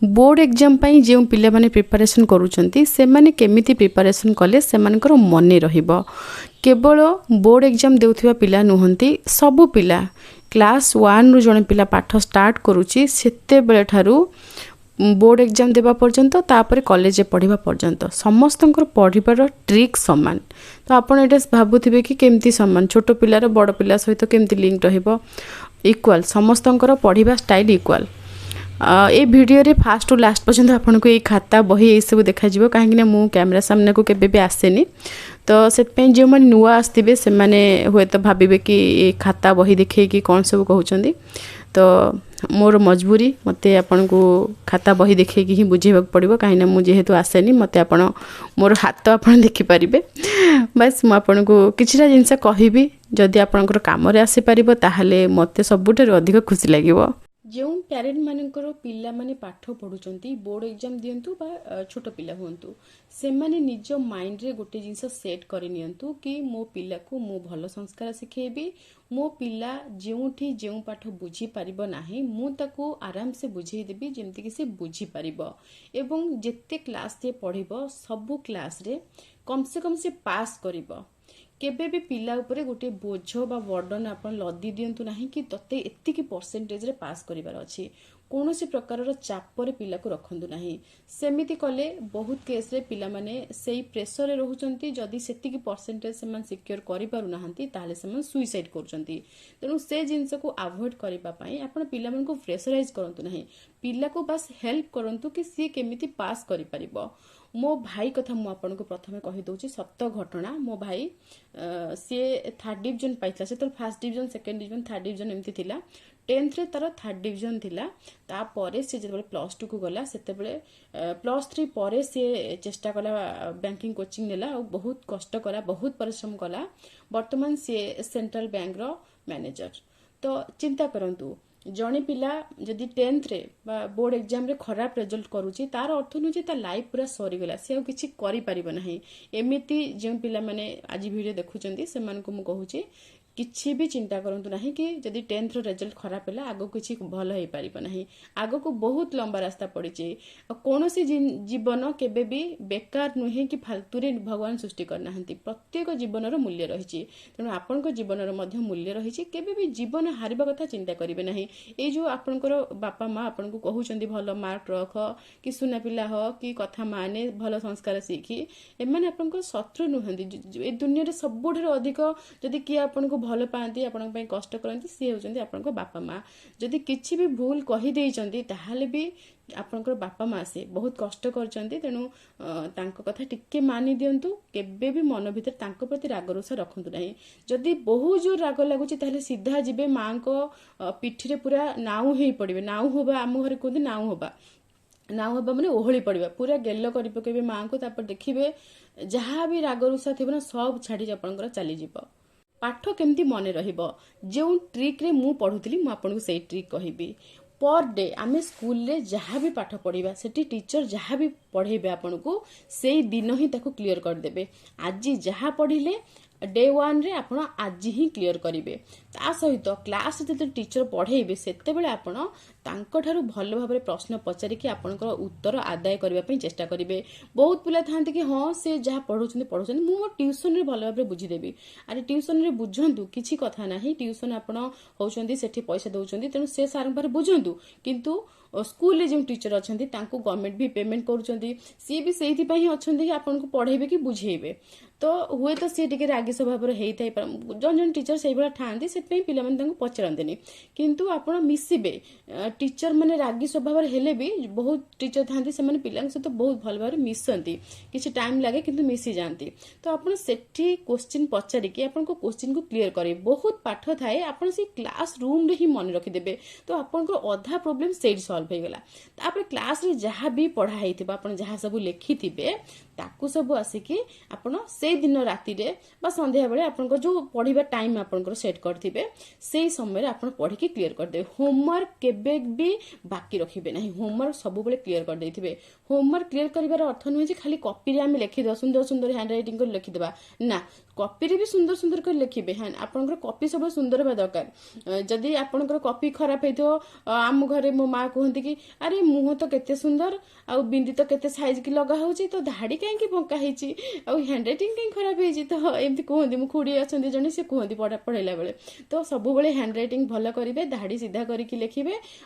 Board exam पाई जो पिला माने प्रिपरेशन करूछंती से माने केमिति प्रिपरेशन कले से मानकर मने रहिबो। केवल बोर्ड एग्जाम देउथिबा पिला नुहंती सबु पिला क्लास 1 रु जने पिला पाठ स्टार्ट करूची सेते बेले ठारू बोर्ड एग्जाम देवा पर्यंत तापर कॉलेज पढ़ा पर्यंत समस्तंकर पढ़िबार ट्रिक समान। तो आपण एटा भाबुथिबे कि केमती समान छोट पिलार बड़ पिला सहित केमती लिंक रहिबो इक्वल समस्तंकर पढ़िबा स्टाइल इक्वल। ए वीडियो रे फास्ट टू लास्ट पर्यंत आपन को ए खाता बही ए सब देखा जिवो काहे कि मु कैमरा सामने को केबे भी आसेनी। तो सेत पे जे मन नुआ आस्तिबे से माने होय तो भाबिबे कि ए खाता बही देखे कि कोन सब कहउचंदी। तो मोर मजबूरी मते आपन को खाता बही देखे कि ही बुझेबा पड़िबो काहे ना मु जेहेतु आसेनी मते आपन मोर हाथ आपन देखि परिबे। बस मु आपन को किछरा जिंस कहिबी जदि आपनकर काम रे आसी परिबो ताहाले मते सबुटर अधिक खुशी लागिबो। जो पेरेंट मानकर पिला माने पाठ पढ़ुचंती बोर्ड एग्जाम दियंतु बा छोट पिला हुंतु से माने निज माइंड रे गोटे जिंस सेट करि नियंतु कि मो पिला को मो भलो संस्कार सिखेबी। मो पिला जेउठी जेउ पाठ बुझी परिबो नाही मु ताको आराम से बुझेई देबी जेमति कि से बुझी परिबो एवं जेते क्लास ते पढ़िबो सब क्लास रे कम से पास करिबो। केबे भी पिला उपरे गोटे बोझ बा बर्डन आपन लदी दियंतु नाही कि तते एतिकी परसेंटेज रे पास करिवार अछि कोनोसी प्रकारर चाप रे पिला को रखंतु नाही। सेमिति कले बहुत केस रे पिला माने सेही प्रेशर रे रहउचंती जदी सेतिकी परसेंटेज सेमान सिक्योर करि पारु नाहंती ताले सेमान सुइसाइड करउचंती। तेनु से जिंस को अवॉइड करिबा पई आपन पिला मन को प्रेशराइज करंतु नाही पिला को बस हेल्प करंतु कि सी केमिति पास करि परिबो। मो भाई कथा मु आपन को प्रथमे कहि दोची सत्य घटना। मो भाई सी 3rd डिवीजन पाइतला से तो 1st division 2nd division 3rd division एमती थिला 10th रे तार 3rd डिवीजन थिला। ता परे से जेबे +2 को गला सेते बेले +3 परे से चेष्टा कला बैंकिंग कोचिंग नेला और बहुत कष्ट कला बहुत परिश्रम कला। वर्तमान से सेंट्रल बैंक रो मैनेजर। तो चिंता करंतु जणे पिला जदि 10th रे बा बोर्ड एग्जाम रे खराब रिजल्ट करूची तार अर्थ नु जे ता लाइफ पूरा सरी गला से किछि करि परिबो नाही। एमिति जे पिला माने आज वीडियो देखुचंदी से मान को मु कहूची किछि भी चिंता करंतु नाही कि जदि 10th रो रिजल्ट खराब होला आगो किछि भलो हे परिबो नाही। आगो को बहुत लंबा रास्ता पड़िची कोनोसी जीवन केबे भी बेकार नुहे कि फालतू रे भगवान सृष्टि करनाहंती प्रत्येक जीवन रो मूल्य रहिची। तेनु आपन को जीवन रो मध्य मूल्य रहिची केबे भी जीवन हारिबा कथा चिंता करिवे नाही। ए जो आपन को बापा माँ आपन को कहउचंदी भलो मार्क रख कि सुना पिला हो कि कथा माने भलो संस्कार सीखी ए माने आपन को शत्रु नुहंती। ए दुनिया रे सबुठे अधिक जदि कि आपन को भलो पाती आपन पई कष्ट करंती सी होचंदी आपन को बापा माँ। जदि किछि भी भूल कहि देइचंदी ताहाले भी आपनकर बापा माँ से बहुत कष्ट करचंदी। तेनु तांको कथा टिके मानि दियंतु केबे भी मन भीतर तांको प्रति राग रोष रखंतु नाही। जदि बहुत जोर राग लागुची ताहाले सीधा जिबे माँ को पिठी रे पूरा नाउ हेई पड़िबे। नाउ होबा आम घरे कोंदी नाउ होबा माने ओहଳି पड़िबा पूरा गेल्लो करि पकेबे माँ को। तापर देखिबे जहाँ भी राग रोष थिबो ना सब छाडी आपनकर चली जिवो। पाठ केमती मने रहिबो जो ट्रिक रे मु पढुतली मु आपन को सेही ट्रिक कहिबी। पर डे आमे स्कूल रे जहाँ भी पाठ पढ़िबा सेठी टीचर जहाँ भी पढ़ेबे आपन को सेही दिन ही ताको क्लियर कर देबे। आज जहाँ पढ़िले डे 1 रे आपण आज ही क्लियर करिवे। ता सहित क्लास जे टीचर पढ़ेबे सेते बेले आपण तांको ठारू भलो भाबरे प्रश्न पचारि कि आपनकर उत्तर आदाय करबा पई चेष्टा करिवे। बहुत पिला थांती कि हां से जहाँ पढुछन मु ट्यूशन रे भलो भाबरे बुझी देबी। अरे ट्यूशन रे बुझंतु किछि कथा नाही ट्यूशन आपण होउछंदी सेठी पैसा दउछंदी तेनु से सारं पर बुझंतु किंतु स्कूल रे जे टीचर अछंदी तांको गवर्नमेंट भी पेमेंट करूछंदी सी भी सेहिति पई अछंदी कि आपन को पढेबे कि बुझेबे। तो हुए तो सी टिके रागी स्वभाव रही थाई जन जन टीचर से भाया था से पिला पचारती किंतु आपण मिसबे टीचर माने रागी स्वभाव हेले भी बहुत टीचर था से पिला सहित बहुत भल भाव मिसती किसी टाइम लगे किंतु मिसी जाती। तो आप सेठी क्वेश्चन पचारिकी आपन को क्वेश्चन को क्लियर करे बहुत पाठ थाए आपन से क्लास रूम रे ही मन रखिदेबे। तो आपन को अधा प्रोब्लेम सेट सॉल्व हो गला। तापर क्लास रे जहाँ भी पढ़ा हेतिबा आपन जहाँ सब लिखिथिबे ताकू सब आसिकी आपण से दिन राति रे बा संध्या बेले आपन को जो पढ़िबा टाइम आपन को सेट करथिबे सेही समय रे आपन पढ़ी के क्लियर कर देबे। होमवर्क केबे भी बाकी रखिबे नाही होमवर्क सब बेले क्लियर कर देथिबे। होमवर्क क्लियर करिवार अर्थ नुहे जे खाली कॉपी रे हम लिखि द सुंदर सुंदर हैंड राइटिंग कर लिखि देबा ना कॉपी रे भी सुंदर सुंदर कर लिखिबे। हाँ आपन कॉपी सब सुंदर बा दरकार। जदि आपन कॉपी खराब हेतो आम घरे मो माँ कहती कहते कि अरे मुह तो केते सुंदर आउ बिंदी तो केते साइज की लगा होची तो धाड़ी कहीं बंका होती आउ हैंड राइटिंग कहीं खराब होती तो एमती कहते मो खुड़ी अच्छा जन से कहते पढ़ाइला बेले तो सब हैंड राइटिंग भल करेंगे धाड़ी सीधा करके लिखे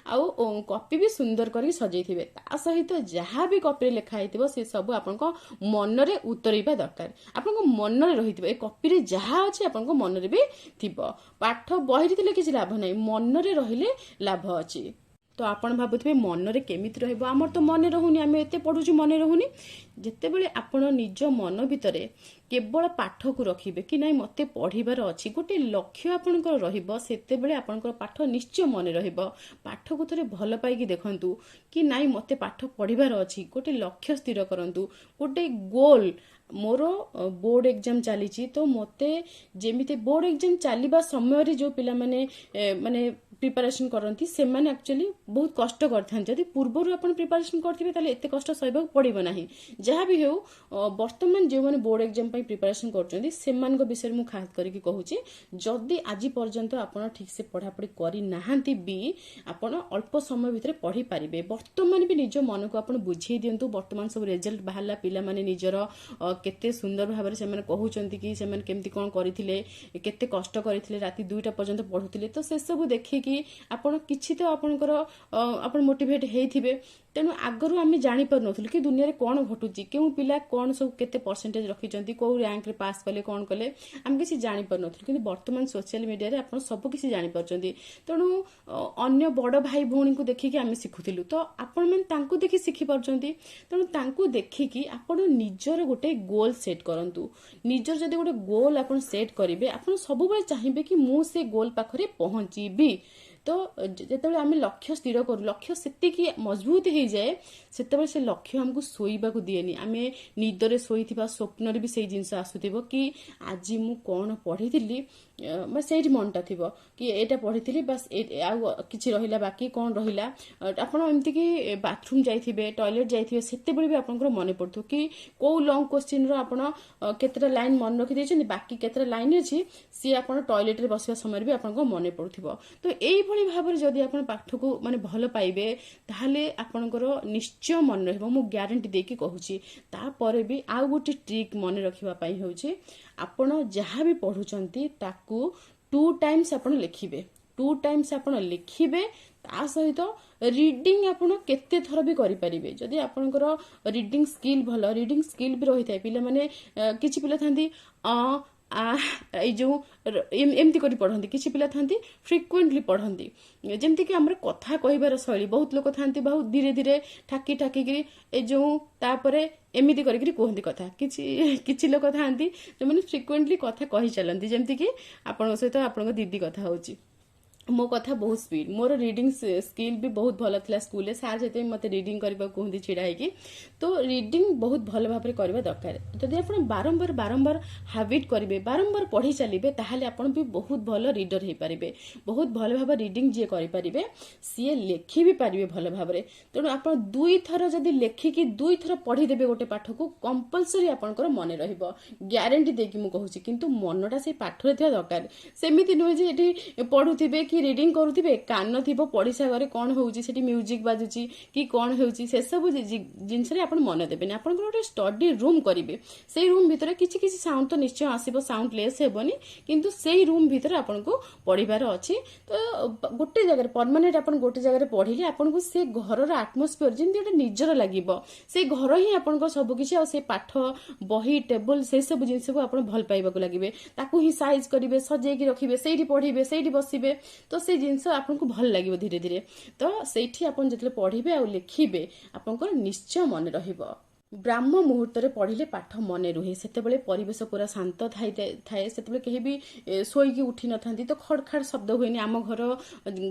आउ कॉपी भी सुंदर करके सजैथिबे ता सहित जहाँ भी कॉपी लिखा होइथिबो से सब आपनको मनरे उतरैबा दरकार आपनको मनरे रहिथिबो ए कॉपी रे जहाँ अछि आपनको मनरे भी थिबो पाठ बहिरे थिले किछि लाभ नै मनरे रहिले लाभ अछि तो आपण भाबुथिबे मनरे केमिति रहइबो हमर तो मन रहुनी आमे एते पढुछु मन रहुनी जेतेबेले आपण निज मन भितरे केवल पाठ को रखिबे कि नाही मते पढिबार अछि गोटे लक्ष्य आपणकर रहिबो सेतेबेले आपणकर पाठ निश्चय मन रहिबो पाठ को थरे भल पाइकी देखंतु कि नाही मते पाठ पढिबार अछि गोटे लक्ष्य स्थिर करंतु गोटे गोल मोर बोर्ड एग्जाम चली तो मते जेमिते बोर्ड एग्जाम चलवा समय रे जो पिला माने प्रिपरेशन करती से माने एक्चुअली बहुत कष्ट करथान जदि पूर्वरु आपण प्रिपरेशन करथिबे ताले एते कष्ट सहिबा पड़िबो नाही जहाँ भी हो वर्तमान जो माने बोर्ड एग्जाम पई प्रिपरेशन करचंदी सेमानक विषय मु खास करके कहूची जदि आज पर्यंत आपण ठीक से पढ़ा पढ़ी करि नाहंती भी आपण अल्प समय भितर पढ़ी पारिबे वर्तमान भी निज मन को आपण बुझी दियंतु वर्तमान सब रिजल्ट बाहरला पिला माने निजर केते सुंदर भाबरे से माने कहउचंती कि से माने केमती कोन करिथिले केते कष्ट करिथिले राति 2टा पर्यंत पढुथिले तो से सब देखि कि आपण किछि तो आपणकर आपण मोटिवेट हेइथिबे तेणु आगरू आम जानी पार नथुलु कि दुनिया रे कोन घटुची केउ पिला कोन सब केते परसेंटेज रखिचंती को रैंक रे पास कले कोन कले आम किछि जानी पार नथुलु किंतु वर्तमान सोशल मीडिया रे आपण सब किछि जानी पारचंती तेणु अन्य बड़ भाई भौणी को देखि कि आम सिखुथिलु तो आपण मन तांकु देखि सिखि पारचंती तेणु तांकु देखि कि आपण निजर गोटे गोल सेट करंतु निजर जदि गोटे गोल आपण सेट करिवे आपण सब बेले चाहिबे कि मु से गोल पाखरे पहुंचीबी तो जेतेबेले आम लक्ष्य स्थिर करू लक्ष्य सेतिकी मजबूत हो जाए सेतेबेले से लक्ष्य हमको शोइबा को दिएनी आमे निदरे शोइथिबा स्वप्न रे भी सेही जिंस आसुथिबो कि आज मु कोन पढिथिली बस सेही मनटा थिबो कि एटा पढिथिली बस आ किछि रहिला बाकी कोन रहिला आपण एमति कि बाथरूम जाइथिबे टॉयलेट जाइथिबे सेतेबेले भी आपनकर मने पड़थो कि को लॉन्ग क्वेश्चन रो आपण केतरा लाइन मन रखि दैछन बाकी केतरा लाइन अछि सी आपण टॉयलेट रे बसिबा समय भी आपनको मने पड़थिबो तो एई भली भाबरे जदि आपण पाठ को माने भल पाइबे ताहाले आपनकर निश्चय मन रहबो मु ग्यारंटी देकी कहूची तापरे भी आ गोटे ट्रिक मन रखिबा पई होउची आपण जहाँ भी पढुचंती ताकू 2 टाइम्स आपण लिखिबे 2 टाइम्स आपण लिखिबे ता सहित रीडिंग आपण केते थर भी करि परिबे जदि आपनकर रीडिंग स्किल भल रीडिंग स्किल भी रहिथाय पिले माने किछि पिला थांती जो एमती करी पढ़ती किसी पिला थांती फ्रिक्वेंटली पढ़ती जेमती कि हमर कथा कहबार शैली बहुत लोक थांती बहुत धीरे धीरे ठाकी ठाकी ए जो तापरे एमिति करिकरी कहती कथा किछि लोक थांती जो माने फ्रिक्वेंटली कथा कहि चलंती जेमती कि आपन सहित आपन दीदी कथा होची मो कथा बहुत स्पीड मोर रीडिंग स्किल भी बहुत भल थिला स्कूल रे सार जते मते रीडिंग करबा कहंदी छिडा है कि तो रीडिंग बहुत भल भाबरे करबा दरकार जदि आपण बारंबार बारंबार हैबिट करिवे बारंबार पढ़ी चलिबे ताहाले आपण भी बहुत भल रीडर हे परिबे बहुत भल भाबे रीडिंग जे करि परिबे सी लेखि भी परिबे भल भाबरे तेणु आपण 2 थर जदि लेखि कि 2 थर पढ़ी देबे गोटे पाठ को कंपलसरी आपणकर मने रहिबो ग्यारंटी देकी मु कहूची किंतु मनटा से पाठ रे थिया दरकार सेमिति नुहे जे एठी पढुथिबे कि रीडिंग करूथिबे कान थिबो पडिसा घरे कोन होउची सेठी म्यूजिक बाजुची कि कोन होउची से सब जिंस रे आपण मन देबेनी आपण गोटे स्टडी रूम करिवे सेही रूम भितर किछि किछि साउंड तो निश्चय आसीबो साउंड लेस हेबनी किंतु सेही रूम भितर आपण को पढिबार अछि तो गोटे जगह परमानेंट आपण गोटे जगह पढिले आपण को से घरर एटमॉस्फियर जिंदि गोटे निजर लागिबो से घर ही आपण को सब किछि आ से पाठ बही टेबल से सब जिंस को आपण भल पाइबा को लागिबे ताकू ही साइज करिवे सजे की रखिबे सेठी पढिबे सेठी बसिबे तो से जिनस आपको भल लगे धीरे धीरे तो सेठी आपन जतले पढ़िबे आ लिखिबे आपनकर निश्चय मन रहिबो ब्राह्म मुहूर्त रे पढ़िले पाठ मने रुहे सेतेबेले परिवेश पूरा शांत थाए सेतेबेले केही भी सोईकी उठी न थांती तो खड़खड़ शब्द होइनी आम घर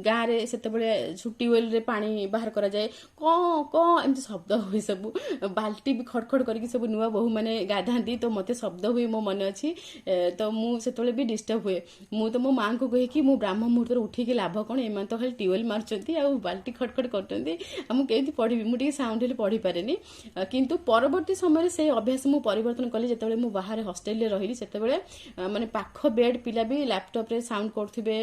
गाँ रे सेतेबेले ट्यूबवेल रे पानी बाहर करा जाए क क एमती शब्द होई सब बाल्टी भी खड़खड़ करके सब नुआ बहु माने गाधांती तो मते शब्द हुए मो मन अछि तो मु सेतेबेले भी डिस्टर्ब हुए मु तो मो मां को कहे कि मु ब्राह्म मुहूर्त रे उठी के लाभ कोन एमान तो खाली ट्यूबवेल मारचंती आ बाल्टी खड़खड़ करचंती हम केमती पढ़िबी मु टिके साउंड ले पढ़ी पारेनी किंतु परवर्ती समय से अभ्यास मु परिवर्तन कली जेतेबेले मु बाहर हॉस्टल रे रहिली सेतेबेले माने पाख बेड पिला भी लैपटॉप रे साउंड करथिबे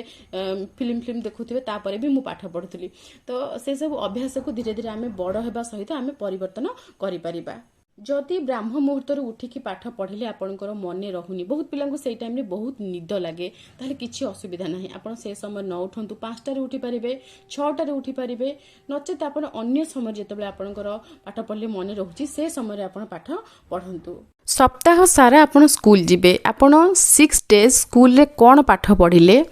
फिल्म देखुथिबे तापरे भी मु पाठ पढुथली तो से सब अभ्यास को धीरे धीरे आमे बड़ हेबा सहित आमे परिवर्तन करि परिबा जदि ब्राह्म मुहूर्त उठिकी पाठ पढ़िले आपणकर मन रहुनी बहुत पिला से टाइम बहुत निद लगे ताहले किछि असुविधा नहीं आपण से समय न उठंतु 5टारे उठी पारिबे 6टारे उठी पारिबे नचेत आपण अन्य समय जेतेबेले आपणकर पाठ पढ़ले मन रहुची से समय आपण पाठ पढ़ंतु सप्ताह सारा आपण स्कूल जिबे आपण 6 डेज स्कूल रे कोन पाठ पढ़िले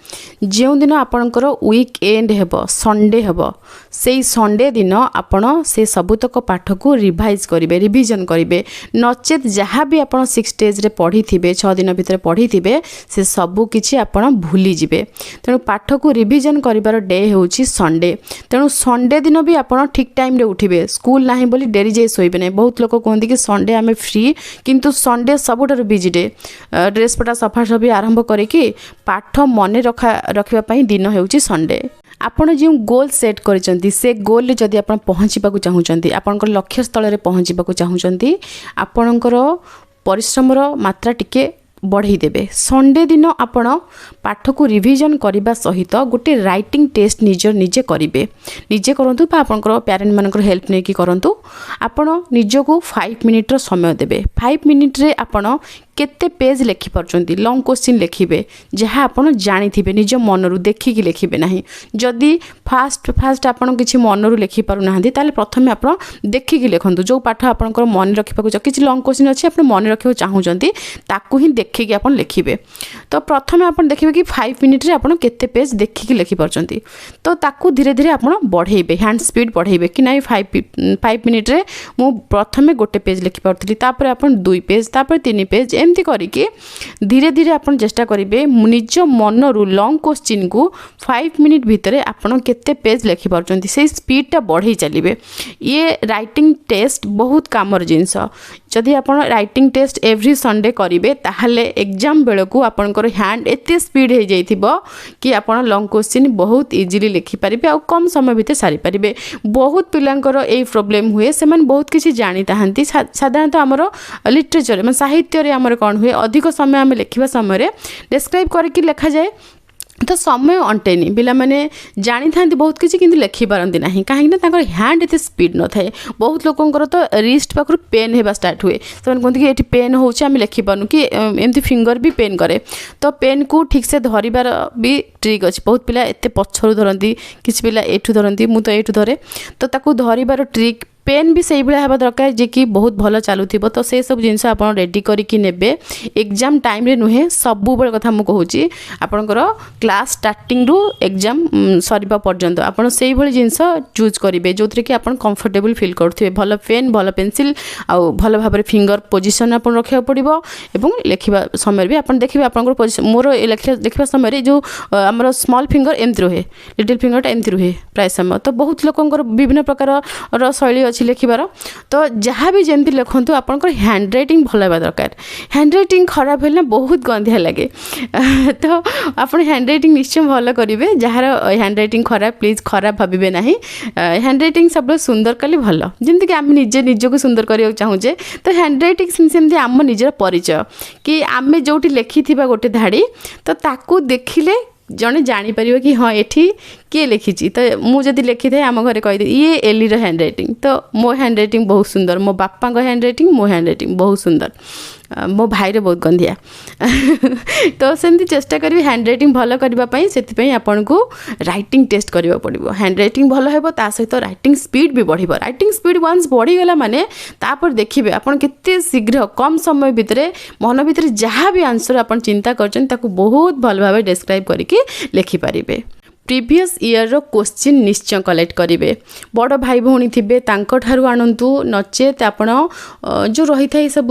जेउ दिन आपणकर वीक एंड हेबो संडे हेबो सेई संडे दिन आपण से सबुतक पाठ को रिवाइज करिवे रिवीजन करिवे नचेत जहाँ भी आपण 6 डेज रे पढ़ी थिबे 6 दिन भितर पढ़ी थिबे से सबु किछि आपण भूली जिबे तेणु पाठ को रिवीजन करिवार डे होउची संडे तेणु संडे दिन भी आपण ठीक टाइम रे उठिबे स्कूल नाही बोली डेरी जे सोइबे नै बहुत लोक कहंदी कि संडे आमे फ्री किंतु संडे सबुठार बिजी डे ड्रेस पटा सफा सफी आरंभ करिकी पाठ मन रखा दिन होउची संडे आपण जो गोल सेट करिसंती से गोल रे जदि आपण पहुंचीबाकू चाहुचंती आपनकर लक्ष्य स्थल रे पहुंचीबाकू चाहुचंती आपनकर परिश्रमर मात्रा टिके बढ़ई देबे संडे दिन आपण पाठ को रिवीजन करबा सहित गोटे राइटिंग टेस्ट निजे करिवे निजे करंतु बा आपनकर पेरेंट मानकर हेल्प नै कि करंतु आपण निजको 5 मिनिट रो समय देबे 5 मिनिट रे आपण केते पेज लिखि परचंती लॉन्ग क्वेश्चन लिखिबे जहाँ आपण जानि थिबे निज मनरु देखिकी लिखिबे नाही जदि फास्ट आपण किछि मनरु लिखि पारु नाहंती ताले प्रथमे आपण देखिकी लिखंतु जो पाठ आपनकर मन रखिबाकू किछि लॉन्ग क्वेश्चन अछि आपण मन रखिबो चाहुचंती ताकू ही देखिकी आपण लिखिबे तो प्रथमे आपण देखिबे कि 5 मिनिट रे आपण केते पेज देखिकी लिखि परचंती तो ताकू धीरे धीरे आपण बढ़ेइबे हैंड स्पीड बढ़ेइबे कि नाही 5 मिनिट रे मु प्रथमे गोटे पेज लिखि परथली तापर आपण 2 पेज तापर 3 पेज एमती करिके धीरे धीरे आपण चेष्टा करिवे निज मनरु लॉन्ग क्वेश्चन को 5 मिनिट भितरे आपण केते पेज लिखि परचंती से स्पीड टा बढ़ई चलिबे ये राइटिंग टेस्ट बहुत कामर जिंस जदि आपण राइटिंग टेस्ट एवरी संडे करिवे ताहले एग्जाम बेलकू आपनकर हैंड एते स्पीड हो जाइथिबो कि आपण लॉन्ग क्वेश्चन बहुत इजीली लिखि परिबे आ कम समय भितर सारी परिबे बहुत पिलांकर ए प्रॉब्लम हुए से मन बहुत किछि जानि ताहंती साधारणतः हमर लिटरेचर मतलब साहित्य रे हमर कोन हुए अधिक समय हम लिखिबा समय रे डिस्क्राइब करके लिखा जाए तो समय अंटेनी पिला माने जानी थांती बहुत किछि किंतु लिखि पारंती नाही काहे ना तांकर हैंड एते स्पीड न थाए बहुत लोकंकर तो रिस्ट पाखरु पेन हेबा स्टार्ट हुए ସେମାନେ कहते कि एटी पेन होउछ हम लिखि पानु कि एमती फिंगर भी पेन करे तो पेन को ठीक से धरिबार भी ट्रिक अछि बहुत पिला एते पछरु धरंती किछि पिला एठु धरंती मु तो एठु धरे तो ताकू धरिबार ट्रिक पेन भी से भाया हवा दरकार जे कि बहुत भल चलुथिबो तो से सब जिनस आपण रेडी करिकि नेबे एग्जाम टाइम रे नुहे सबु बेल कथा मु कहूची आपनकर क्लास स्टार्टिंग रु एग्जाम सरीबा पर्यंत आपण सेही भली जिनस चूज करिवे जोथरे कि आपण कंफर्टेबल फील करथिबे भल पेन भल पेंसिल आ भल भाबरे फिंगर पोजीशन आपण रखिया पड़िबो एवं लेखिबा समय भी आपण देखिबे आपनकर पोजीशन मोर लेखिबा समय रे जो हमर स्मॉल फिंगर एमति रहे लिटिल फिंगर एमति रहे प्राय समय तो बहुत लोकंकर विभिन्न प्रकार रो शैली लिखिबार तो जहाँ भी जमी लिखु आपंकर हैंड रईटिंग भल होगा दरकार हैंड रईटिंग खराब है बहुत गंधिया लगे तो आप हैंड रईटिंग निश्चय भल करेंगे जार हैंड रईटिंग खराब प्लीज खराब भावे ना हैंड रईटिंग सब सुंदर कले भल जमीक आम निजे निजक सुंदर करने चाहूजे तो हैंड रईटिंग सेमती आम निजर परिचय कि आम जो लिखि गोटे धाड़ी तो ताकू देखिले जड़े जापर कि हाँ एठी किए लिखी तो मुझे लिखी था आम घर कहीदे ये एली हैंड रईटिंग तो मो हैंड रईटिंग बहुत सुंदर मो बापा हैंड रईटिंग मो हैंड रईटिंग बहुत सुंदर मो भाईर बहुत गंधिया तो सेमती चेष्टा करी हैंड रईटिंग भल करने से आपन को राइटिंग टेस्ट करने पड़ो हैंड रईटिंग भल हो सहित राइटिंग स्पीड भी बढ़ राइटिंग स्पीड वन्स बढ़ीगला माने तापर देखिए आपन केते शीघ्र कम समय भितर मन भितर जहाँ भी आंसर आपन चिंता करछन ताकू बहुत भल भाव डिस्क्राइब करके लिखि पारिबे प्रीवियस ईयर रो क्वेश्चन निश्चय कलेक्ट करेंगे बड़ भाई भौणी थे तांकठारु आणंतु नचेत आपण जो रही था सब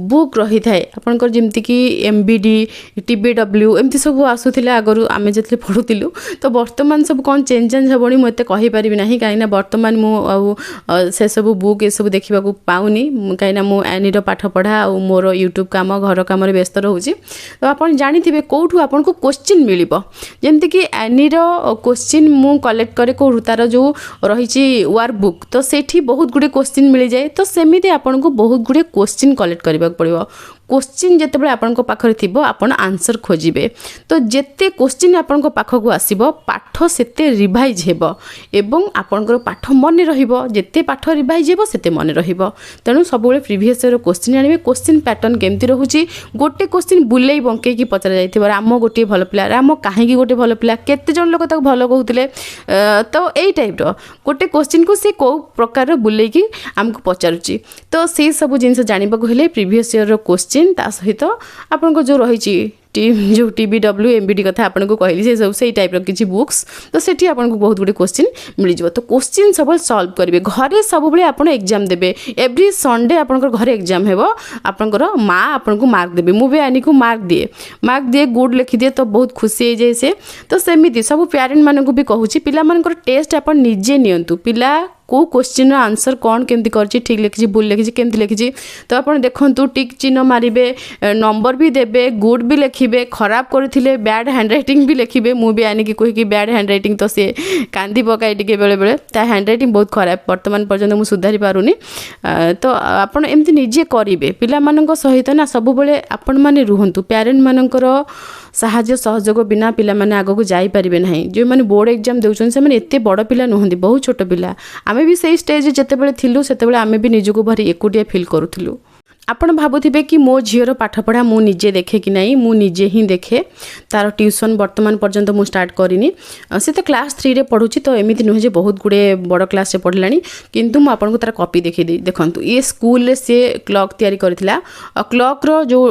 बुक रही था आपंकर जमती कि MBD TBW एमती सब आसूला आगु आम जो पढ़ुलु तो बर्तमान सब कौन चेंज हेबनी मुझे कहीपरि ना कहीं बर्तमान मुझे सब बुक ये सब देखा पाऊनी कहीं मु एनीर पाठ पढ़ा और मोर यूट्यूब काम घर कम व्यस्त रोचे तो आप जानी कौटू आपन को क्वेश्चन मिल जमती कि एनीर क्वेश्चन मु कलेक्ट करे को तार जो रही वर्कबुक तो सेठी बहुत गुड़े क्वेश्चन मिल जाए तो सेमिति आपन को बहुत गुड़े क्वेश्चन कलेक्ट करबा पड़िबो क्वेश्चन जितेबाला आपण पाखरे थिबो आपण आंसर खोजिबे तो जेते क्वेश्चन आपण पाखक आसीबो पाठ सेते रिवाइज हेबो एवं आपणकर पाठ मन रहिबो जेते पाठ रिवाइज हेबो सेते मन रहिबो तेणु सबुले प्रीवियस ईयर क्वेश्चन आनिबे क्वेश्चन पैटर्न केमती रहूची गोटे क्वेश्चन बुलेई बंके की पचरा जाइथिबो राम गोटे भल पिला राम काहेकी गोटे भल पिला केते जन लोक ताको भल कहउतिले तो एई टाइप रो गोटे क्वेश्चन को से को प्रकार बुलेई की हमको पचारुची तो से सब जिंस जानिबा को हेले प्रीवियस ईयर रो क्वेश्चन ता सहित आपन जो रही जो TBW MBD कथा आपन को कहली से सब से टाइप रो किछि बुक्स तो सेठी आपन को बहुत गुडे क्वेश्चन मिल जिवो तो क्वेश्चन सब सॉल्व करिवे घरे सब बळे आपन एग्जाम देबे एवरी संडे आपन को घरे एग्जाम हेबो आपन को मां आपन को मार्क देबे मु बे आनी को मार्क दिए गुड लिखि दिए तो बहुत खुशी हो जाए से तो सेमिति सब पेरेंट मानन को भी कहूची पिला मानन को टेस्ट आपन निजे नियंतु पिला को क्वेश्चन आंसर कौन केमती करछि ठीक लिखिछि भूल लिखिछि केमती लिखिछि तो आपण देखंतु टिक चिन्ह मारिबे नंबर भी देबे गुड भी लिखिबे खराब करथिले बैड हैंडराइटिंग भी लिखिबे मु भी आनी की कहि कि बैड हैंडराइटिंग तो से कांदी पकाई टिके बेले बेले ता हैंडराइटिंग बहुत खराब वर्तमान पर्यंत मु सुधारी पारुनी तो आपण एमती निजे करिवे पिला मानन सहित ना सब बेले आपण माने रुहंतु पेरेंट मानकर साहाଯ୍ୟ सहयोग बिना पिला माने आगो को जाई परिबे नाही जे माने बोर्ड एग्जाम देउछन से माने एते बड़ पिला नहंदी बहुत छोट पिला आमे भी सही स्टेज जते बेले थिलु सेते बेले आमे भी निजको भारी एकुटिया फील करूथिलु आपण भाबुथिबे कि मो झीर पाठपढ़ा मु निजे देखे कि नहीं मु निजे ही देखे तार ट्यूशन वर्तमान पर्यंत मु स्टार्ट करिनी से तो क्लास 3 रे पढुची तो एमिति नुहे जे बहुत गुडे बड़ क्लास रे पढलानी किंतु मु आपण को तार कॉपी देखि दे देखंतु ये स्कूल रे से क्लॉक तयारी करथिला क्लॉक रो जो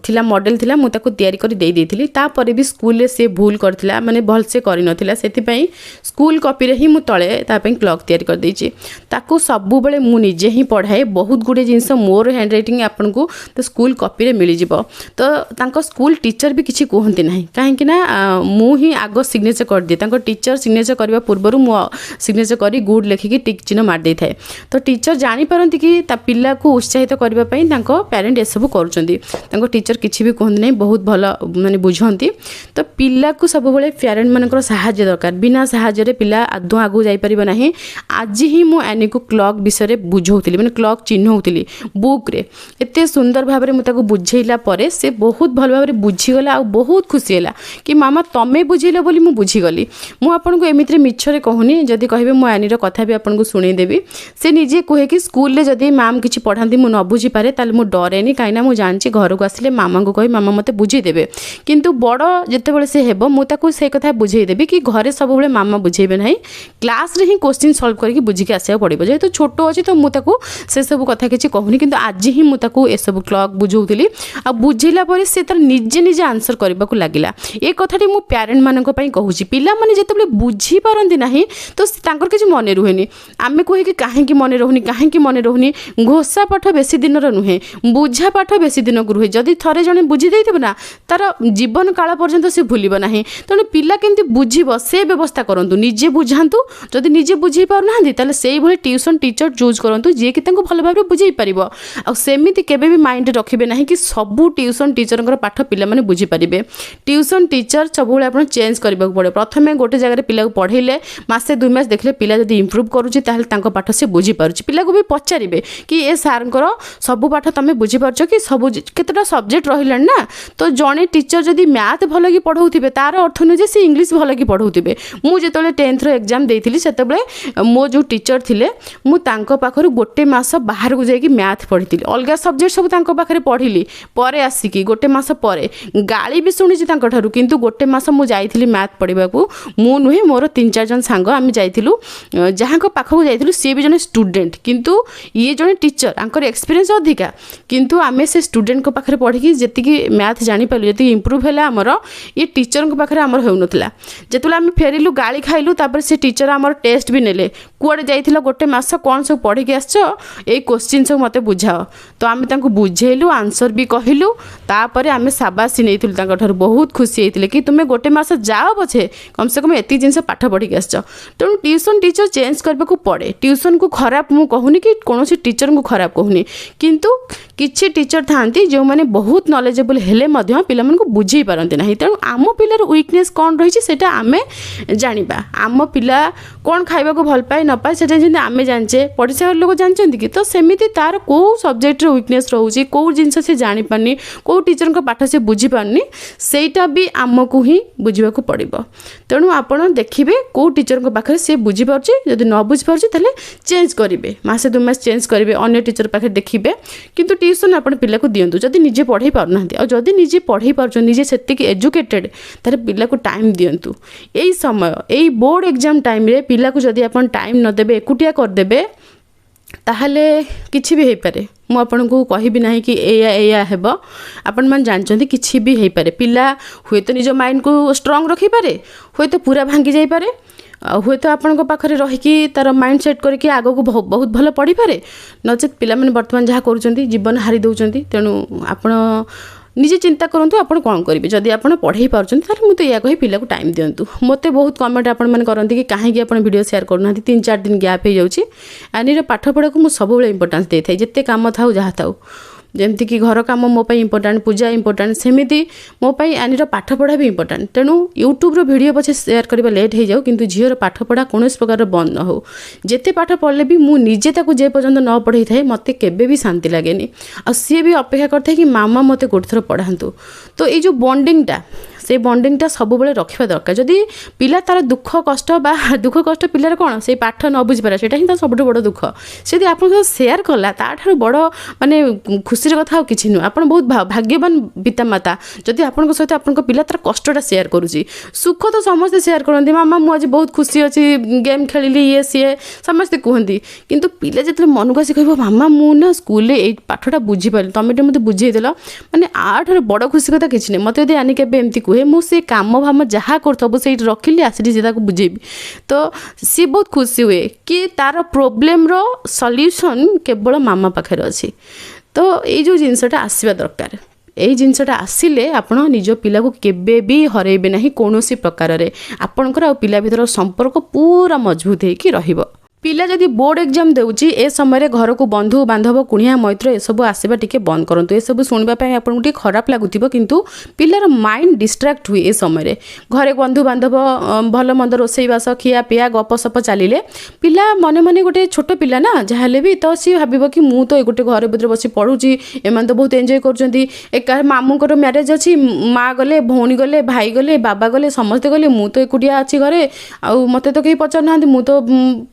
थिला मॉडल थिला मु ताको तयारी करी देई देथिली ता परे भी स्कूल रे से भूल करथिला माने भल से करि नथिला सेति पई स्कूल कॉपी रे ही मु तळे ता पई क्लॉक तयारी कर देछि ताको सबु बेले मु निजे ही पढाए बहुत गुडे जिंस मोर हैंडराइटिंग आपन को तो स्कूल कॉपी रे मिली जिवो तो तांको स्कूल टीचर भी किछि कहंती नाही काहे कि ना मु ही आगो सिग्नेचर कर दे तांको टीचर सिग्नेचर करबा पूर्वरु मु सिग्नेचर करी गुड लेखि कि टिक चिन्ह मार दे थाए तो टीचर जानि परंती कि ता पिल्ला को उत्साहित करबा पई तांको पेरेंट ए सब करूचंदी तांको टीचर किछि भी कहंती नाही बहुत भलो माने बुझंती तो पिल्ला को सब बेले पेरेंट मानकर सहायता दरकार बिना सहायता रे पिल्ला आदो आगु जाई परिबो नाही आज ही मु एनी को क्लॉक विषय रे बुझौतिली माने क्लॉक चिन्हौतिली बुक रे एते सुंदर भाव में मुझे बुझेला परे से बहुत भल भाव में बुझीगला आ बहुत खुशी है कि मामा तमें बुझेल बोली मु बुझीगली मु आपन को एमित्रे मिछरे कहूनी जदि कहबे मो आनीर कथा भी आपन को सुनै देबी से निजे कहे कि स्कूल रे जदि मैम किछि पढ़ांती मु न बुझी पारे ताले मु डरेनी काइना मु जानची घर को आसिले मामा को कहि मामा मते बुझी देबे किंतु बड़ जते बेले से हेबो मु ताको से कथा बुझेई देबी कि घरे सब बेले मामा बुझेबे नाही क्लास रे ही क्वेश्चन सॉल्व करके बुझी के आसे पड़िबो जेतु छोटो अछि तो मु ताको से सब कथा किछि कहूनी किंतु आज ही मु ताको ए सब क्लॉक बुझौतिली आ बुझिला परे से तर निजे निजे आंसर करबा को लागिला ए कथाटी मु पेरेंट मानक पई कहूची पिला माने जते बेले बुझी पारंती नाही तो तांकर किछि मने रुहेनी आमे कहि कि काहे कि मने रहउनी काहे कि मने रहउनी घोषा पाठ बेसी दिन र नुहे बुझा पाठ बेसी दिन को रुहे जदि थरे जने बुझी देइथबो ना तार जीवन काल पर्यंत से भूलिबो नाही तने पिला केमति बुझिबो से व्यवस्था करंतु निजे बुझांतु जदि निजे बुझी पार नाहंदी ताले सेई भली ट्यूशन टीचर चूज करंतु जे कि तांको भल भाबरे बुझेई परिबो आ सेमिति केबे भी माइंड रखिबे नाही कि सबु ट्यूशन टीचर पाठ पिला माने बुझी पारिबे ट्यूशन टीचर सब आपण चेंज करबा पड़े प्रथमे गोटे जगह पिला को पढ़ेले मासे 2 मास देखले पिला जदी इंप्रूव करूची ताहले तांको पाठ से बुझी पारुची पिला को भी पचारिबे कि ए सार सबु पाठ तमे बुझी पारछो कि सबु केतटा सब्जेक्ट रहिलान ना तो जणे टीचर जदी मैथ भलो की पढौथिबे तार अर्थ न जे से इंग्लिश भलो की पढौथिबे मु जेतले 10th रो एग्जाम देइथिली सेतबेले मो जो टीचर थिले मु तांको पाखरु गोटे मास बाहर को जाई कि मैथ पढिथिली अलगा सब्जेक्ट सब तांको पाखरे पढिली परे आसिकी गोटे मास परे गाली भी सुनी तांको ठारू किंतु गोटे मास मु जाइथिली मैथ पढिबा को मु नुहे मोर 3-4 जन सांग आमे जाइथिलु जहां को पाखो जाइथिलु से भी जने स्टूडेंट किंतु ये जने टीचर आंकर एक्सपीरियंस अधिका किंतु आमे से स्टूडेंट को पाखरे पढी कि जेतिकी मैथ जानि पालु जेतिकी इंप्रूव हैला हमर ये टीचर को पाखरे हमर हेउ नथला जेतुला आमे फेरिलु गाली खाइलु तापर से टीचर हमर टेस्ट भी नेले कुआडे जाइथिला गोटे मास कोन सब पढी के आछो ए क्वेश्चन सब मते बुझाओ तो आमे तांको बुझेलु आंसर भी कहलु तापर आमे शाबाशी नैथिलु तांको ठार बहुत खुशी हेतिले कि तुमे गोटे मास जाओ पछे कम से कम एती जिंस पाठ पढ़ी के आछो। तेणु ट्यूशन टीचर चेंज करबा को पड़े। ट्यूशन को खराब मु कहूनी कि कोनोसी टीचर को खराब कहूनी, किंतु किछि टीचर थांती जो माने बहुत नॉलेजेबल हेले मध्य पिला मन को बुझी पारंती नाही। तेणु आम पिलार वीकनेस कोन रहिछि सेटा आमे जानिबा। आम पिला कोन खाइबा को भल पाए न पाए सेटा जिंदा आमे जानचे, पड़ोसा लोग जानचंती कि तो सेमिति तार को सब्जेक्ट रे वीकनेस रहउछि, को जिंस से जानि पानी, को टीचर को पाठ से बुझी पानी, सेटा भी आमको ही बुझिबा को पड़िबो। तेणु आपण देखिबे को टीचर को पाखरे से बुझी पारछि, जदि न बुझी पारछि तले चेंज करिवे, मासे दु मास चेंज करिवे, अन्य टीचर पाखे देखिबे। किंतु ट्यूशन आपण पिला को दियंतु जदि निजे पढ़ाई पारनांती, और जदि निजे पढ़ाई पारछ, निजे सेति की एजुकेटेड, तारे पिला को टाइम दियंतु। एई समय एई बोर्ड एग्जाम टाइम रे पिला को जदि आपण टाइम न देबे, एकुटिया कर देबे, ताहले किछि भी हेइ पारे। मु आपन को कहिबि नाही कि एया हेबो, आपण मान जानचंती किछि भी हेइ पारे। पिला हुए तो निज माइंड को स्ट्रांग रखि पारे, हुए तो पूरा भांगी जाई पारे, हुए तो आपण पाखे रहीकि तार माइंड सेट करके आगो को बहुत भल पढ़ी पारे, नचेत पिला माने वर्तमान जहाँ करूचंती जीवन हारी दउचंती। तेणु आपण निजे चिंता करंतु आपण कोन करिवे। जदि आपण पढ़ाई पारचंती ताले मु तो या कहि पिला को टाइम दियंतु। मते बहुत कमेंट आपण माने करंती कि काहे कि आपण वीडियो शेयर करनांती, 3-4 दिन गैप हे जाउची। आनिर पाठ पढ़ा को मु सब बेले इंपोर्टेंस देइ थाई, जत्ते काम थाउ जहा थाउ, जेमती कि घर काम मो पाई इंपोर्टेंट, पूजा इंपोर्टेंट, सेमिति मो पाई आनिर पाठ पढ़ा भी इंपोर्टेंट। तेणु यूट्यूब रो वीडियो पछे शेयर करबा लेट हे जाउ, किंतु झियर पाठ पढ़ा कोनोस प्रकार बंद न हो। जेते पाठ पढ़ले भी मु निजे ताको जे पर्यंत न पढ़ाई थाए मते केबे भी शांति लागेनी, आ सी भी अपेक्षा करथे कि मामा मते गोटे थर पढ़ांतु। तो ये जो बॉन्डिंगटा, से बॉन्डिंगटा सब बेले रखिबा दरकार। जदि पिला तार दुख कष्ट बा दुख कष्ट पिलार कोन से पाठ न बुझी पारा, सेटा ही तार सबटु बड़ दुख। सेदी आपन शेयर कला ताठार बड़ माने खुशी कथा किसी नुह। आप बहुत भाग्यवान पिता माता जदि आपण सहित आपण पिला तार कष्टा शेयर करुच्ची। सुख तो समस्ते शेयर करती, मामा मुझे बहुत खुशी अच्छी गेम खेलिली ये सी समस्ते कहती, किंतु पिला जो मन को आसी कह मामा मुझे स्कूल पाठटा बुझीपारि तुम तो मतलब बुझेदेल मैंने आठार बड़ खुशी कथा किसी नहीं। मत आनी के एमती कहे मुझे काम भाम जहाँ कर से रखिली आसी से बुझेबी, तो सी बहुत खुशी हुए कि तार प्रोब्लेम रो सॉल्यूशन केवल मामा पाखे अच्छी। तो ये जो जिनसटा आसवा दरकार, यही जिनसटा आसिले आपण निज पिला को केबे भी हरइबे नहीं कोनोसी प्रकार रे। आपणकर आ पिला भीतर संपर्क पूरा मजबूत होइकी रहिबो। पिला जदि बोर्ड एग्जाम देउची ए समय घर को बंधु बांधव कुणिया मैत्र ए सब आसबा टिके बंद करंतु। ए सब सुनबा पय आपन टिके खराब लागुतिबो, किंतु पिलार माइंड डिस्ट्रैक्ट हुए ए समय घरे बंधु बांधव भल मंद रोसई बास खिया पिया गप सप चलिले पिला मने मने गोटे छोट पिला ना जहाले भी तो सी भाबिबो कि मु तो गोटे घर भीतर बसी पढुची, एमान तो बहुत एंजॉय करचंती, एक मामूकर मैरिज अछि, माँ गले भौणी गले भाई गले बाबा गले समस्ते गले, मु तो एकुटिया अछि घरे आ मते तो केही पचार नांदी, मु तो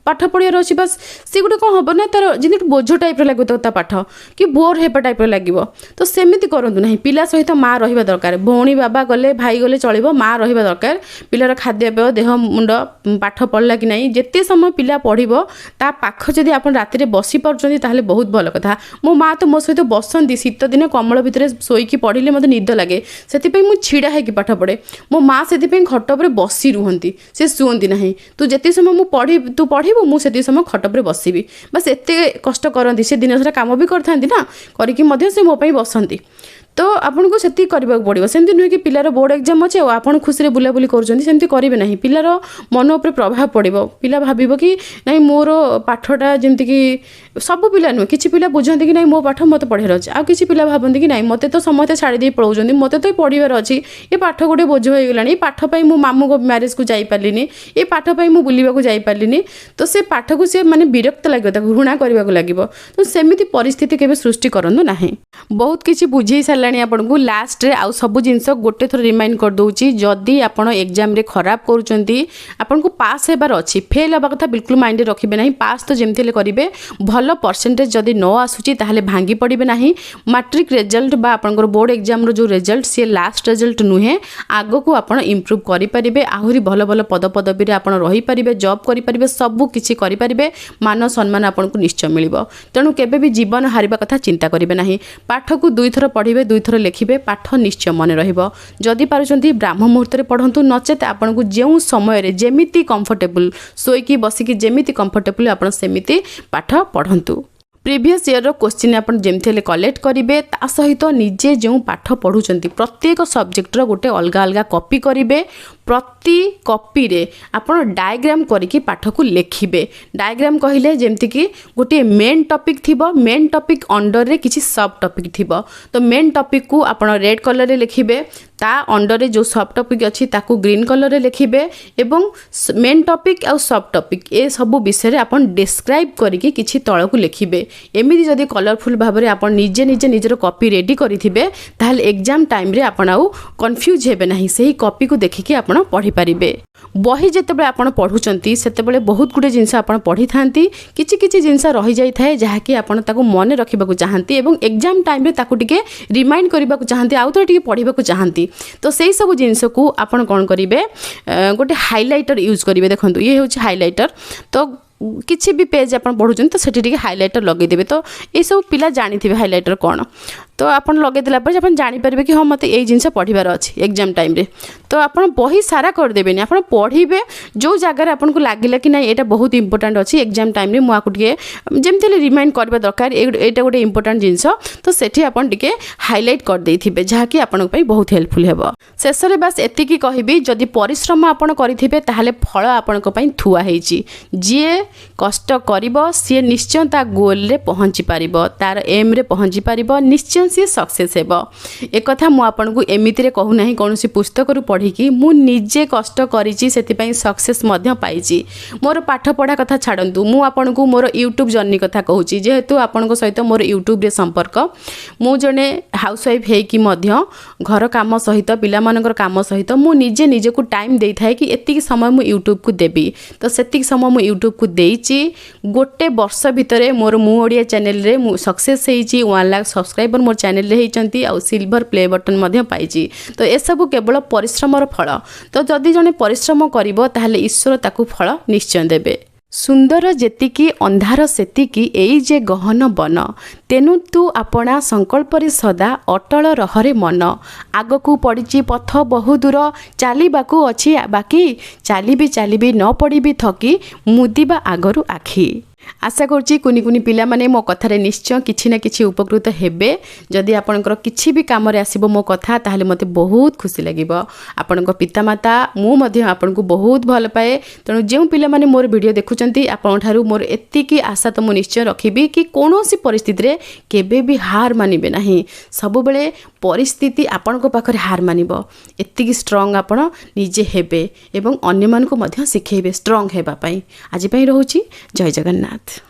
पाठ पढ़ियार अछि बस। सी गोटे कौन हम ना तार जिन बोझ टाइप लगे तो पाठ कि बोर हेपा टाइप लगे, तो सेमिति करंतु नहीं। पिला सहित माँ रहिबा दरकार, भौणी बाबा गले भाई गले चलिबो, माँ रहिबा दरकार। पिलार खाद्यपेय देह मुंड पाठ पढ़ला कि नहीं, जेते समय पिला पढ़िबो ता पाख जदि आपण राति बसी पारुचंती ताहले बहुत भल कथा। मो माँ तो मो सहित बसंती शीत दिन कमल भितर शोईकी पढ़िले मते निद लागे, सेतिपई मु छिड़ा हेकी पाठ पढ़े। मो माँ सेतिपई खट उपर बसी रुहंती, से सुअंती नहीं। तू जेते समय मु पढ़ी तू पढ़िबो मु सेति समय खट उपर बसिबी, बस एते कष्ट करंती। से दिन सारा काम भी करथांती ना, करिकी मध्य से मो पई बसंती। तो आपन को सेति करबा पड़िबो। सेमति नुहे कि पिलार बोर्ड एग्जाम अच्छे आपन खुशी रे बुलाबुली करूछंती सेमति करिवे नहीं, पिलार मन उपर प्रभाव पड़िबो। पिला भाबिबो कि नहीं मोर पाठटा जेमति कि सब पिला नुहे, किछि पिला बुझंती कि नहीं मो पाठ मते पढ़ियार अछि, आ किछि पिला भाबंती कि नहीं मते तो समते छाड़ी दे पळौछंती, मते तो पढ़िबार अछि, ए पाठ गोटे बोझ होई गेलानी, पाठ पई मु मामू को मैरिज को जाई पारलिनी, ए पाठ पई मु बुलिबा को जाई पारलिनी। तो से पाठ को से माने विरक्त लागिबो, ताको घृणा करबा को लागिबो। तो सेमिति परिस्थिति केबे सृष्टि करंदु नाही। बहुत किछि बुझेई सारलानी आपन को। लास्ट रे आ सब जिंस गोटे थर रिमाइंड कर दउची, जदी आपण एग्जाम रे खराब करूचंती आपन को पास हेबार अछि, फेल हबा कथा बिल्कुल माइंड रे रखिबे नाही। पास तो जेमति ले करिवे, भलो परसेंटेज जदी न आसुची ताहले भांगी पड़िबे नाही। मैट्रिक रिजल्ट बा आपनकर बोर्ड एग्जाम रो जो रिजल्ट से लास्ट रिजल्ट नुहे, आगो को आपण इंप्रूव करि परिबे, आहुरी भलो भलो पद पदवी रे आपण रहि परिबे, जॉब करि परिबे, सब किछि करि परिबे, मान सम्मान आपण को निश्चय मिलिबो। तेणु केबे भी जीवन हारिबा कथा चिंता करिबे नाही। पाठ को दुई थर पढ़िबे, दुई थर लिखिबे, पाठ निश्चय मन रहिबो। जदि पारुचंती ब्राह्म मुहूर्त रे पढ़ंतु, नचेत आपण को जेउ समय रे जेमिति कंफर्टेबल शोईकी बसिकी जेमिति कंफर्टेबल आपण सेमिति पाठ पढ़ंतु। प्रीवियस ईयर क्वेश्चन आप जमी कलेक्ट करेंगे ता सहित निजे जो पाठ पढ़ुंट प्रत्येक सब्जेक्टर गोटे अलग अलग कॉपी करेंगे प्रति कॉपी रे आपण डायग्राम करके पाठ को लिखिबे डायग्राम कहले जेमति कि गोटे मेन टॉपिक थिबो मेन टॉपिक अंडर रे किछि सब टॉपिक थिबो तो मेन टॉपिक को आपण रेड कलर रे लिखिबे ता अंडर रे जो सब टॉपिक अछि ताकू ग्रीन कलर रे लिखिबे एवं मेन टॉपिक और सब टॉपिक ए सब विषय रे आपण डिस्क्राइब करके किछि तळ को लिखिबे एमिति जदी कलरफुल भाव रे आपण निजे निजे निजर कॉपी रेडी करिथिबे ताहले एग्जाम टाइम रे आपण आउ कंफ्यूज हेबे नाही सेही कॉपी को देखिके आपण पढ़ी पारिबे बही जेतेबेले आपण पढुचंती सेतेबेले बहुत गुडे जिंस आपण पढ़ी थांती किछि किछि जिंस रहि जाई थाए जहा कि आपण ताको मन रखिबा को चाहंती एवं एग्जाम टाइम रे ताको टिके रिमाइंड करबा को चाहंती आउ तो टिके पढ़िबा को चाहंती तो सेही सब जिंस को आपण कोन करिवे गोटे हाइलाइटर यूज करिवे देखंतु ये होछि हाइलाइटर तो किसी भी पेज आप पढ़ुं तो सेठी हाइलाइटर लगेदेवे तो ये सब पिला जानी थे हाइलाइटर कौन तो आप लगेदेला आप जापर कि हाँ मत यही जिन पढ़ार अच्छी एग्जाम टाइम रे तो आप बही सारा करदेवे आप पढ़े जो जगार आपको लगे कि ना यहाँ बहुत इंपोर्टाट अच्छी एग्जाम टाइम मुझे जमी रिमाइंड करवा दरकार यहाँ गोटे इंपोर्टाट जिनस तो सेठी आप हाइलाइट करदे जहाँकि आपण बहुत हेल्पफुल हे शेष में बास एतिकी कहबी जदि परिश्रम आपण करेंगे ताहले फल आपण थुआ होईची जीए कष्ट करिबो सी निश्चय ता गोल रे पहुँची पारिबो तार एम रे पहुँची पारिबो निश्चय सी सक्सेस हेबो एक कथा मु आपनकु एमिति रे कहू नाही कोनोसी पुस्तक रु पढ़ी कि मु निजे कष्ट करिची सेति पई सक्सेस मध्य पाइची मोर पाठ पढ़ा कथा छाडंतु मु आपनकु मोर यूट्यूब जर्नी कथा कहूची जेहेतु आपनको सहित मोर यूट्यूब रे संपर्क मु जने हाउसवाइफ हे कि मध्य घर काम सहित पिला मानकर काम सहित मु निजे निजे को टाइम देई थाए कि एतिकी समय मु यूट्यूब को देबी तो सेतिकी समय मु यूट्यूब को देइची गोटे वर्ष भितर मोर मु ओडिया चैनल रे मु सक्सेस हेइची 1 लाख सब्सक्राइबर मोर चैनल रे हेइचंती आ सिल्वर प्ले बटन मध्य पाइची तो ए सब केवल परिश्रमर फल तो जदि जने परिश्रम करिवो ताहले ईश्वर ताकू फल निश्चय देबे सुंदर जेतिकी अंधार सेतिकी एई जे गहन बन तेनु तू आपणा संकल्प रे सदा अटल रहरे मन आगकू पड़िची पथ बहु दूर चालिबाकू अछि बाकी चालिबी न पड़िबी थकी मुदिबा आगरु आखि आशा करुच्ची कुनी कुनी पिला माने मो कथारे निश्चय किछि ना किछि उपकृत हेबे जदि आपनकर किछि भी काम रे आसीबो मो कथा ताहले मते बहुत खुशी लागिबो आपनकर पितामाता मु मध्ये आपनको बहुत भल पाए तेणु जेउ पिला माने मोर वीडियो देखुचंती आपन ठारू मोर एतिकी आशा तो मु निश्चय रखिबी कि कोनोसी परिस्थिति रे केबे भी हार मानिबे नाही सब बेले परिस्थिति आपनको पाखरे हार मानिबो एतिकी स्ट्रांग आपण निजे हेबे एवं अन्य मानको मध्ये सिखेबे स्ट्रांग हेबा पई आज पई रहूची जय जगन्नाथ।